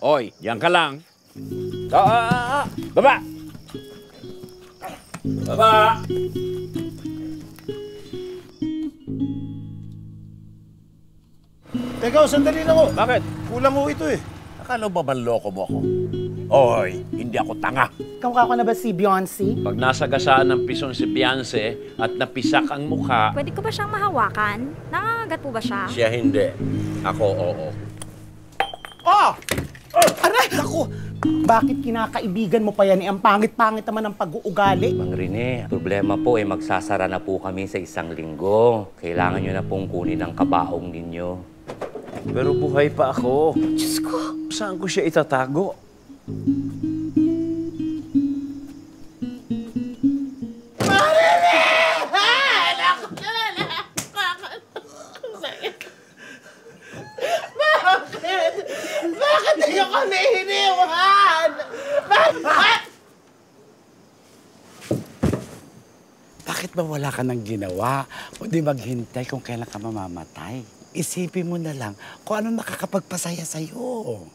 Oy, diyan ka lang. Baba! Baba! Teka, sandali lang ho. Bakit? Kulang ho ito eh. Akala ba manloko mo ako? Oy, hindi ako tanga. Kamukha ko na ba si Beyonce? Pag nasagasaan ng pisong si Beyonce at napisak ang mukha, Pwede ko ba siyang mahawakan? Nangangagat po ba siya? siya hindi. Ako, oo. Oh! Aray! Naku! Bakit kinakaibigan mo pa yan? Ang pangit-pangit naman ang pag-uugali. Mang Rene, problema po magsasara na po kami sa 1 linggo. Kailangan nyo na pong kunin ang kabaong ninyo. Pero buhay pa ako. Diyos ko. Saan ko siya itatago? Bakit niyo kami hiniwan? Bakit ba wala ka nang ginawa? O di maghintay kung kailan ka mamamatay? Isipin mo na lang kung ano nakakapagpasaya sa'yo.